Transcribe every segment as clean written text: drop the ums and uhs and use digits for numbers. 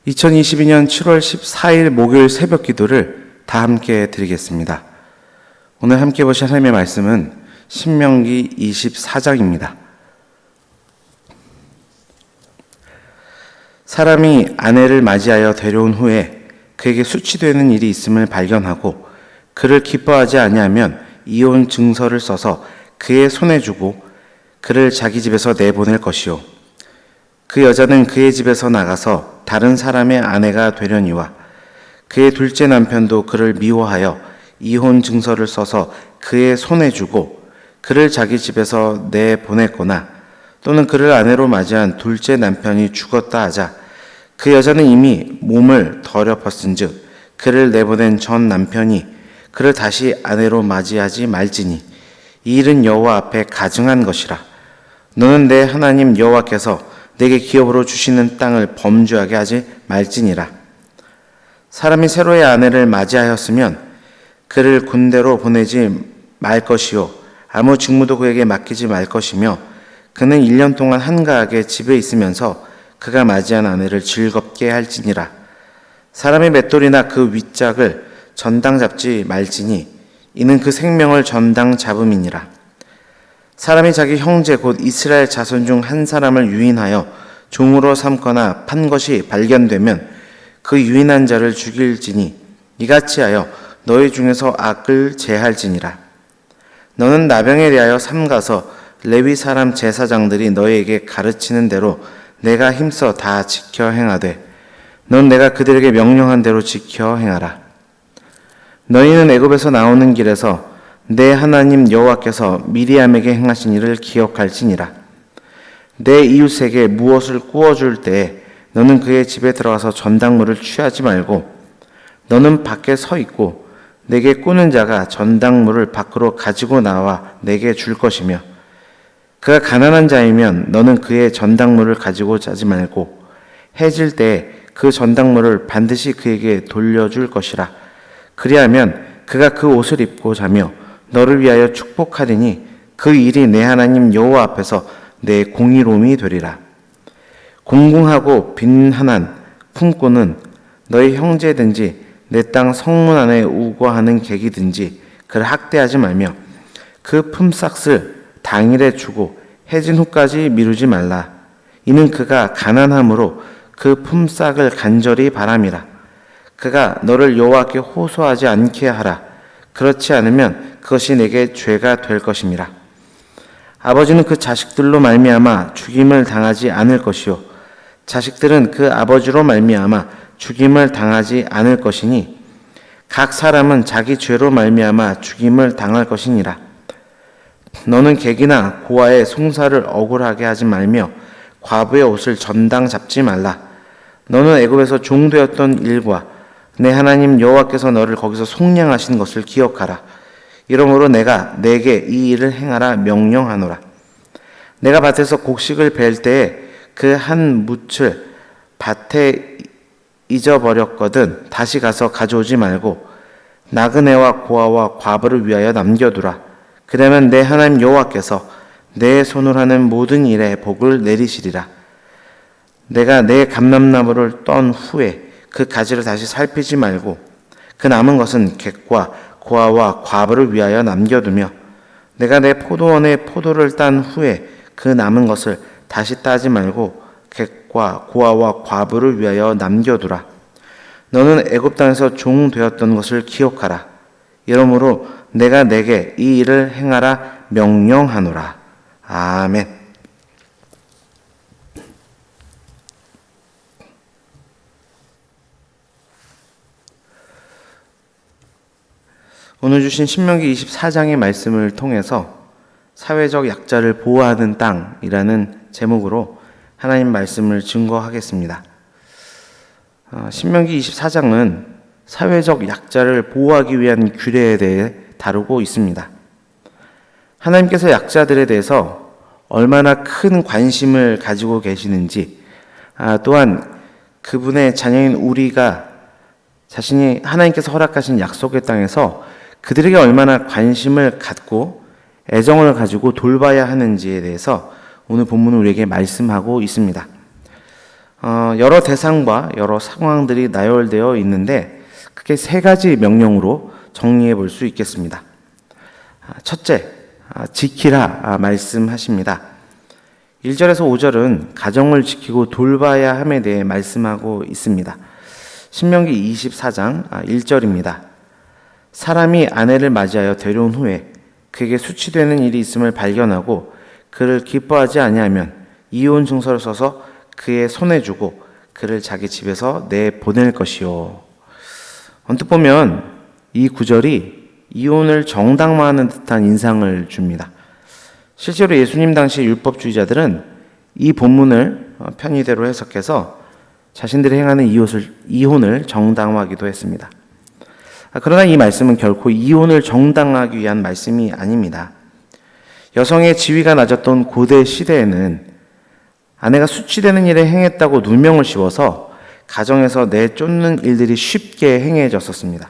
2022년 7월 14일 목요일 새벽 기도를 다 함께 드리겠습니다. 오늘 함께 보실 하나님의 말씀은 신명기 24장입니다. 사람이 아내를 맞이하여 데려온 후에 그에게 수치되는 일이 있음을 발견하고 그를 기뻐하지 아니하면 이혼 증서를 써서 그의 손에 주고 그를 자기 집에서 내보낼 것이요. 그 여자는 그의 집에서 나가서 다른 사람의 아내가 되려니와 그의 둘째 남편도 그를 미워하여 이혼 증서를 써서 그의 손에 주고 그를 자기 집에서 내보냈거나 또는 그를 아내로 맞이한 둘째 남편이 죽었다 하자 그 여자는 이미 몸을 더럽혔은즉 그를 내보낸 전 남편이 그를 다시 아내로 맞이하지 말지니 이 일은 여호와 앞에 가증한 것이라. 너는 내 하나님 여호와께서 내게 기업으로 주시는 땅을 범죄하게 하지 말지니라. 사람이 새로의 아내를 맞이하였으면 그를 군대로 보내지 말 것이요 아무 직무도 그에게 맡기지 말 것이며 그는 1년 동안 한가하게 집에 있으면서 그가 맞이한 아내를 즐겁게 할지니라. 사람의 맷돌이나 그 윗짝을 전당 잡지 말지니 이는 그 생명을 전당 잡음이니라. 사람이 자기 형제 곧 이스라엘 자손 중 한 사람을 유인하여 종으로 삼거나 판 것이 발견되면 그 유인한 자를 죽일지니 이같이 하여 너희 중에서 악을 제할지니라. 너는 나병에 대하여 삼가서 레위 사람 제사장들이 너희에게 가르치는 대로 내가 힘써 다 지켜 행하되 넌 내가 그들에게 명령한 대로 지켜 행하라. 너희는 애굽에서 나오는 길에서 내 하나님 여호와께서 미리암에게 행하신 일을 기억할지니라. 내 이웃에게 무엇을 구워줄 때에 너는 그의 집에 들어가서 전당물을 취하지 말고 너는 밖에 서 있고 내게 꾸는 자가 전당물을 밖으로 가지고 나와 내게 줄 것이며 그가 가난한 자이면 너는 그의 전당물을 가지고 자지 말고 해질 때에 그 전당물을 반드시 그에게 돌려줄 것이라. 그리하면 그가 그 옷을 입고 자며 너를 위하여 축복하리니 그 일이 내 하나님 여호와 앞에서 내 공의로움이 되리라. 공궁하고 빈한한 품고는 너희 형제든지 내 땅 성문 안에 우거하는 객이든지 그를 학대하지 말며 그 품삯을 당일에 주고 해진 후까지 미루지 말라. 이는 그가 가난함으로 그 품삯을 간절히 바람이라. 그가 너를 여호와께 호소하지 않게 하라. 그렇지 않으면 그것이 내게 죄가 될 것임이라. 아버지는 그 자식들로 말미암아 죽임을 당하지 않을 것이요 자식들은 그 아버지로 말미암아 죽임을 당하지 않을 것이니 각 사람은 자기 죄로 말미암아 죽임을 당할 것이니라. 너는 객이나 고아의 송사를 억울하게 하지 말며 과부의 옷을 전당 잡지 말라. 너는 애굽에서 종되었던 일과 내 하나님 여호와께서 너를 거기서 속량하신 것을 기억하라. 이러므로 내가 내게 이 일을 행하라 명령하노라. 내가 밭에서 곡식을 벨 때에 그 한 뭇을 밭에 잊어버렸거든 다시 가서 가져오지 말고 나그네와 고아와 과부를 위하여 남겨두라. 그러면 내 하나님 여호와께서 내 손으로 하는 모든 일에 복을 내리시리라. 내가 내 감람나무를 떤 후에 그 가지를 다시 살피지 말고 그 남은 것은 객과 고아와 과부를 위하여 남겨두며 내가 내 포도원에 포도를 딴 후에 그 남은 것을 다시 따지 말고 객과 고아와 과부를 위하여 남겨두라. 너는 애굽 땅에서 종 되었던 것을 기억하라. 이러므로 내가 내게 이 일을 행하라 명령하노라. 아멘. 오늘 주신 신명기 24장의 말씀을 통해서 사회적 약자를 보호하는 땅이라는 제목으로 하나님 말씀을 증거하겠습니다. 신명기 24장은 사회적 약자를 보호하기 위한 규례에 대해 다루고 있습니다. 하나님께서 약자들에 대해서 얼마나 큰 관심을 가지고 계시는지, 또한 그분의 자녀인 우리가 자신이 하나님께서 허락하신 약속의 땅에서 그들에게 얼마나 관심을 갖고 애정을 가지고 돌봐야 하는지에 대해서 오늘 본문은 우리에게 말씀하고 있습니다. 여러 대상과 여러 상황들이 나열되어 있는데 크게 세 가지 명령으로 정리해 볼 수 있겠습니다. 첫째, 지키라 말씀하십니다. 1절에서 5절은 가정을 지키고 돌봐야 함에 대해 말씀하고 있습니다. 신명기 24장 1절입니다. 사람이 아내를 맞이하여 데려온 후에 그에게 수치되는 일이 있음을 발견하고 그를 기뻐하지 아니하면 이혼 증서를 써서 그의 손에 주고 그를 자기 집에서 내보낼 것이요. 언뜻 보면 이 구절이 이혼을 정당화하는 듯한 인상을 줍니다. 실제로 예수님 당시 율법주의자들은 이 본문을 편의대로 해석해서 자신들이 행하는 이혼을 정당화하기도 했습니다. 그러나 이 말씀은 결코 이혼을 정당화하기 위한 말씀이 아닙니다. 여성의 지위가 낮았던 고대 시대에는 아내가 수치되는 일을 행했다고 누명을 씌워서 가정에서 내쫓는 일들이 쉽게 행해졌었습니다.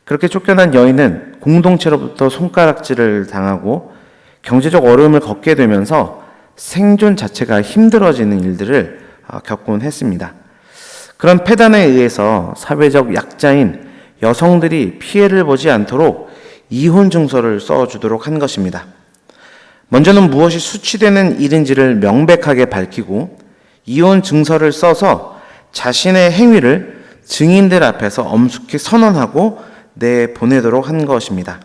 그렇게 쫓겨난 여인은 공동체로부터 손가락질을 당하고 경제적 어려움을 겪게 되면서 생존 자체가 힘들어지는 일들을 겪곤 했습니다. 그런 폐단에 의해서 사회적 약자인 여성들이 피해를 보지 않도록 이혼 증서를 써주도록 한 것입니다. 먼저는 무엇이 수치되는 일인지를 명백하게 밝히고 이혼 증서를 써서 자신의 행위를 증인들 앞에서 엄숙히 선언하고 내보내도록 한 것입니다.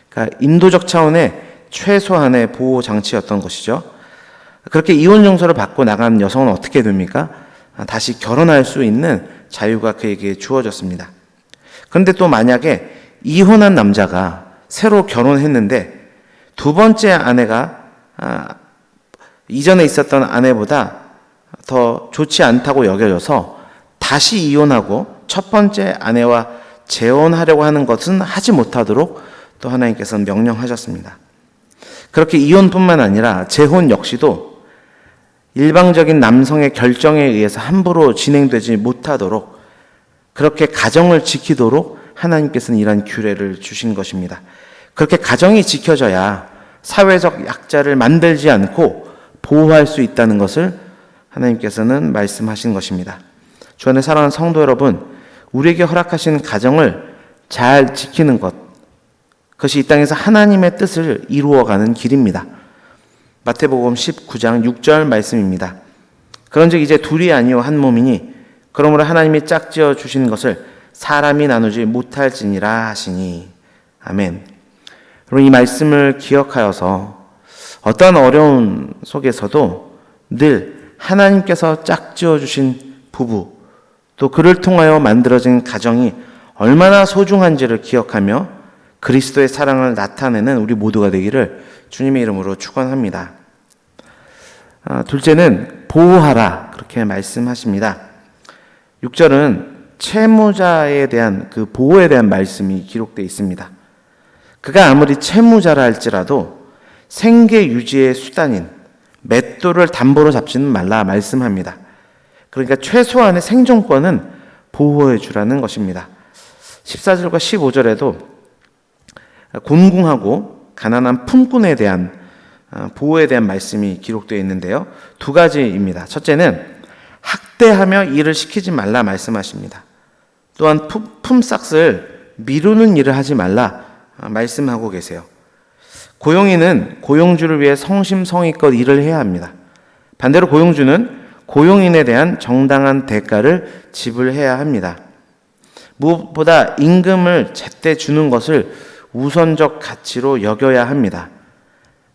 그러니까 인도적 차원의 최소한의 보호 장치였던 것이죠. 그렇게 이혼 증서를 받고 나간 여성은 어떻게 됩니까? 다시 결혼할 수 있는 자유가 그에게 주어졌습니다. 그런데 또 만약에 이혼한 남자가 새로 결혼했는데 두 번째 아내가 이전에 있었던 아내보다 더 좋지 않다고 여겨져서 다시 이혼하고 첫 번째 아내와 재혼하려고 하는 것은 하지 못하도록 또 하나님께서는 명령하셨습니다. 그렇게 이혼뿐만 아니라 재혼 역시도 일방적인 남성의 결정에 의해서 함부로 진행되지 못하도록 그렇게 가정을 지키도록 하나님께서는 이러한 규례를 주신 것입니다. 그렇게 가정이 지켜져야 사회적 약자를 만들지 않고 보호할 수 있다는 것을 하나님께서는 말씀하신 것입니다. 주 안에 사랑하는 성도 여러분, 우리에게 허락하신 가정을 잘 지키는 것, 그것이 이 땅에서 하나님의 뜻을 이루어가는 길입니다. 마태복음 19장 6절 말씀입니다. 그런즉 이제 둘이 아니요 한 몸이니 그러므로 하나님이 짝지어 주신 것을 사람이 나누지 못할지니라 하시니. 아멘. 여러분, 이 말씀을 기억하여서 어떠한 어려움 속에서도 늘 하나님께서 짝지어 주신 부부, 또 그를 통하여 만들어진 가정이 얼마나 소중한지를 기억하며 그리스도의 사랑을 나타내는 우리 모두가 되기를 주님의 이름으로 축원합니다. 둘째는 보호하라, 그렇게 말씀하십니다. 6절은 채무자에 대한 그 보호에 대한 말씀이 기록되어 있습니다. 그가 아무리 채무자라 할지라도 생계 유지의 수단인 맷돌을 담보로 잡지는 말라 말씀합니다. 그러니까 최소한의 생존권은 보호해 주라는 것입니다. 14절과 15절에도 곤궁하고 가난한 품꾼에 대한 보호에 대한 말씀이 기록되어 있는데요. 두 가지입니다. 첫째는 학대하며 일을 시키지 말라 말씀하십니다. 또한 품삯을 미루는 일을 하지 말라 말씀하고 계세요. 고용인은 고용주를 위해 성심성의껏 일을 해야 합니다. 반대로 고용주는 고용인에 대한 정당한 대가를 지불해야 합니다. 무엇보다 임금을 제때 주는 것을 우선적 가치로 여겨야 합니다.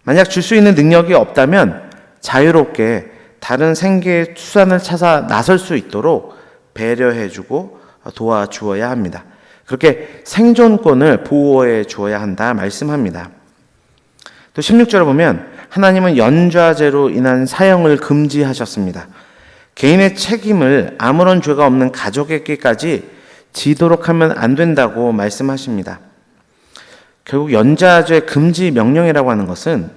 만약 줄 수 있는 능력이 없다면 자유롭게 다른 생계의 수단을 찾아 나설 수 있도록 배려해주고 도와주어야 합니다. 그렇게 생존권을 보호해 주어야 한다 말씀합니다. 또 16절을 보면 하나님은 연좌제로 인한 사형을 금지하셨습니다. 개인의 책임을 아무런 죄가 없는 가족에게까지 지도록 하면 안 된다고 말씀하십니다. 결국 연좌제 금지 명령이라고 하는 것은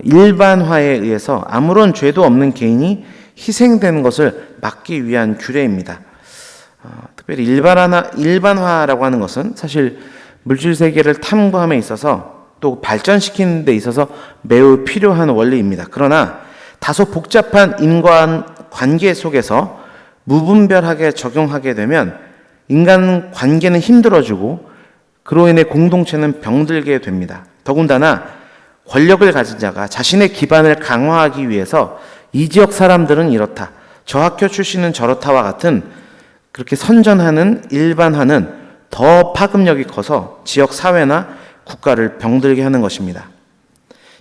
일반화에 의해서 아무런 죄도 없는 개인이 희생되는 것을 막기 위한 규례입니다. 특별히 일반화라고 하는 것은 사실 물질 세계를 탐구함에 있어서 또 발전시키는 데 있어서 매우 필요한 원리입니다. 그러나 다소 복잡한 관계 속에서 무분별하게 적용하게 되면 인간 관계는 힘들어지고 그로 인해 공동체는 병들게 됩니다. 더군다나 권력을 가진 자가 자신의 기반을 강화하기 위해서 이 지역 사람들은 이렇다, 저 학교 출신은 저렇다와 같은 그렇게 선전하는 일반화는 더 파급력이 커서 지역 사회나 국가를 병들게 하는 것입니다.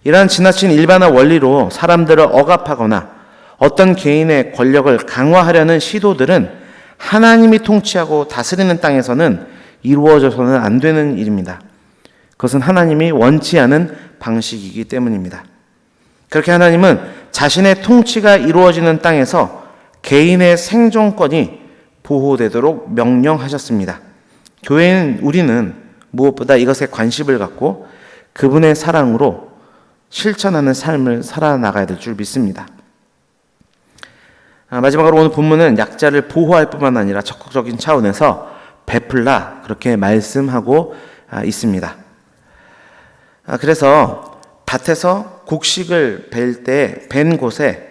이러한 지나친 일반화 원리로 사람들을 억압하거나 어떤 개인의 권력을 강화하려는 시도들은 하나님이 통치하고 다스리는 땅에서는 이루어져서는 안 되는 일입니다. 그것은 하나님이 원치 않은 방식이기 때문입니다. 그렇게 하나님은 자신의 통치가 이루어지는 땅에서 개인의 생존권이 보호되도록 명령하셨습니다. 교회인 우리는 무엇보다 이것에 관심을 갖고 그분의 사랑으로 실천하는 삶을 살아나가야 될 줄 믿습니다. 마지막으로 오늘 본문은 약자를 보호할 뿐만 아니라 적극적인 차원에서 베풀라 그렇게 말씀하고 있습니다. 그래서 밭에서 곡식을 벨 때 벤 곳에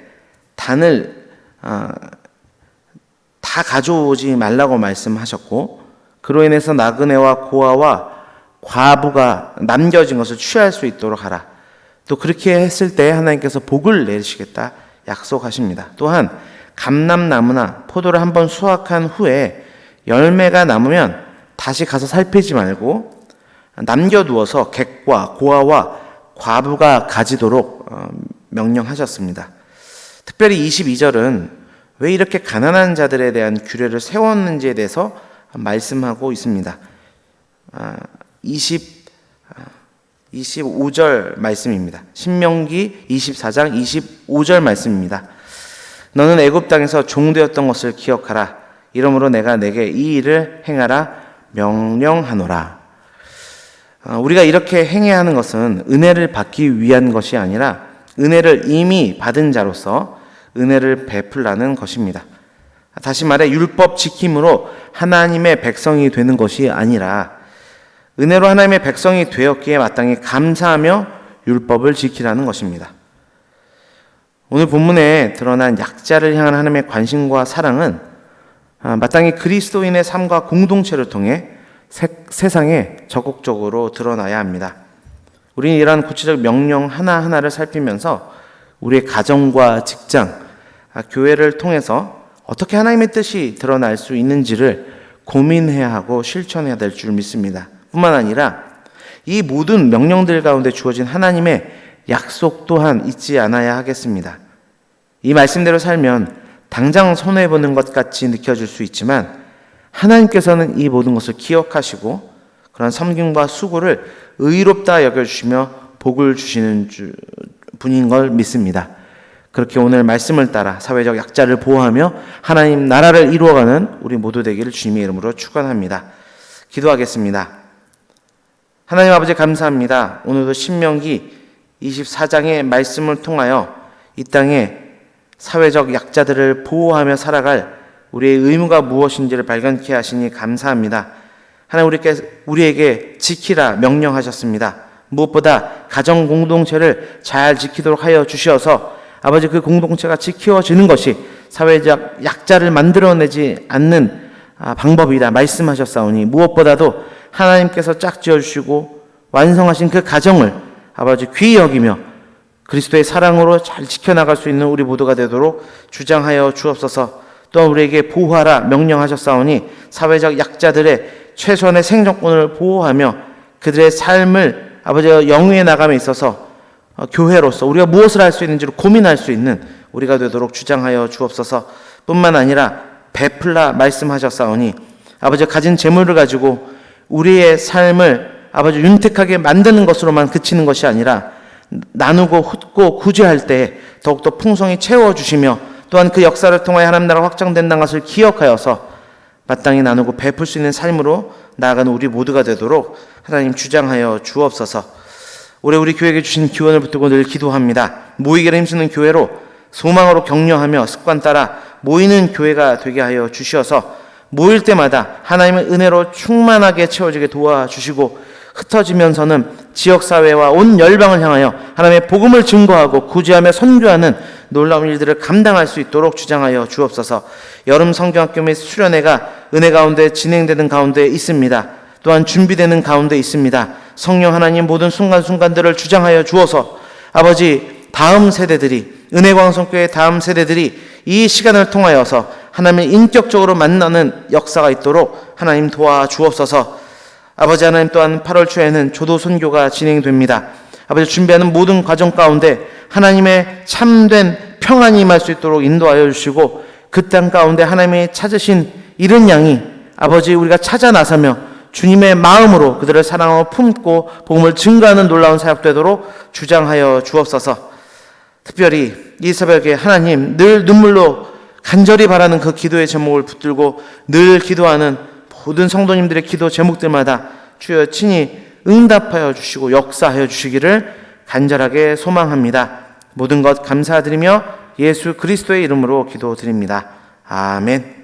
단을 다 가져오지 말라고 말씀하셨고, 그로 인해서 나그네와 고아와 과부가 남겨진 것을 취할 수 있도록 하라. 또 그렇게 했을 때 하나님께서 복을 내리시겠다 약속하십니다. 또한 감람나무나 포도를 한번 수확한 후에 열매가 남으면 다시 가서 살피지 말고 남겨두어서 객과 고아와 과부가 가지도록 명령하셨습니다. 특별히 22절은 왜 이렇게 가난한 자들에 대한 규례를 세웠는지에 대해서 말씀하고 있습니다. 25절 말씀입니다. 신명기 24장 25절 말씀입니다. 너는 애굽 땅에서 종되었던 것을 기억하라. 이러므로 내가 내게 이 일을 행하라 명령하노라. 우리가 이렇게 행해야 하는 것은 은혜를 받기 위한 것이 아니라 은혜를 이미 받은 자로서 은혜를 베풀라는 것입니다. 다시 말해 율법 지킴으로 하나님의 백성이 되는 것이 아니라 은혜로 하나님의 백성이 되었기에 마땅히 감사하며 율법을 지키라는 것입니다. 오늘 본문에 드러난 약자를 향한 하나님의 관심과 사랑은 마땅히 그리스도인의 삶과 공동체를 통해 세상에 적극적으로 드러나야 합니다. 우리는 이러한 구체적 명령 하나하나를 살피면서 우리의 가정과 직장, 교회를 통해서 어떻게 하나님의 뜻이 드러날 수 있는지를 고민해야 하고 실천해야 될 줄 믿습니다. 뿐만 아니라 이 모든 명령들 가운데 주어진 하나님의 약속 또한 잊지 않아야 하겠습니다. 이 말씀대로 살면 당장 손해보는 것 같이 느껴질 수 있지만 하나님께서는 이 모든 것을 기억하시고 그런 섬김과 수고를 의롭다 여겨주시며 복을 주시는 분인 걸 믿습니다. 그렇게 오늘 말씀을 따라 사회적 약자를 보호하며 하나님 나라를 이루어가는 우리 모두 되기를 주님의 이름으로 축원합니다. 기도하겠습니다. 하나님 아버지 감사합니다. 오늘도 신명기 24장의 말씀을 통하여 이 땅에 사회적 약자들을 보호하며 살아갈 우리의 의무가 무엇인지를 발견케 하시니 감사합니다. 하나님 우리에게 지키라 명령하셨습니다. 무엇보다 가정 공동체를 잘 지키도록 하여 주시어서 아버지 그 공동체가 지켜지는 것이 사회적 약자를 만들어내지 않는 방법이다 말씀하셨사오니 무엇보다도 하나님께서 짝지어 주시고 완성하신 그 가정을 아버지 귀히 여기며 그리스도의 사랑으로 잘 지켜나갈 수 있는 우리 모두가 되도록 주장하여 주옵소서. 또한 우리에게 보호하라 명령하셨사오니 사회적 약자들의 최소한의 생존권을 보호하며 그들의 삶을 아버지가 영위해 나감에 있어서 교회로서 우리가 무엇을 할 수 있는지를 고민할 수 있는 우리가 되도록 주장하여 주옵소서. 뿐만 아니라 베풀라 말씀하셨사오니 아버지 가진 재물을 가지고 우리의 삶을 아버지 윤택하게 만드는 것으로만 그치는 것이 아니라 나누고 흩고 구제할 때 더욱더 풍성히 채워주시며 또한 그 역사를 통하여 하나님 나라가 확장된다는 것을 기억하여서 마땅히 나누고 베풀 수 있는 삶으로 나아가는 우리 모두가 되도록 하나님 주장하여 주옵소서. 올해 우리 교회에게 주신 기원을 붙들고 늘 기도합니다. 모이기를 힘쓰는 교회로 소망으로 격려하며 습관 따라 모이는 교회가 되게 하여 주시어서 모일 때마다 하나님의 은혜로 충만하게 채워지게 도와주시고 흩어지면서는 지역사회와 온 열방을 향하여 하나님의 복음을 증거하고 구제하며 선교하는 놀라운 일들을 감당할 수 있도록 주장하여 주옵소서. 여름 성경학교 및 수련회가 은혜 가운데 진행되는 가운데 있습니다. 또한 준비되는 가운데 있습니다. 성령 하나님 모든 순간순간들을 주장하여 주어서 아버지 다음 세대들이 은혜광성교회 다음 세대들이 이 시간을 통하여서 하나님을 인격적으로 만나는 역사가 있도록 하나님 도와주옵소서. 아버지 하나님 또한 8월 초에는 조도 선교가 진행됩니다. 아버지 준비하는 모든 과정 가운데 하나님의 참된 평안이 임할 수 있도록 인도하여 주시고 그 땅 가운데 하나님이 찾으신 이른 양이 아버지 우리가 찾아 나서며 주님의 마음으로 그들을 사랑하고 품고 복음을 증거하는 놀라운 사역 되도록 주장하여 주옵소서. 특별히 이 새벽에 하나님 늘 눈물로 간절히 바라는 그 기도의 제목을 붙들고 늘 기도하는 모든 성도님들의 기도 제목들마다 주여 친히 응답하여 주시고 역사하여 주시기를 간절하게 소망합니다. 모든 것 감사드리며 예수 그리스도의 이름으로 기도드립니다. 아멘.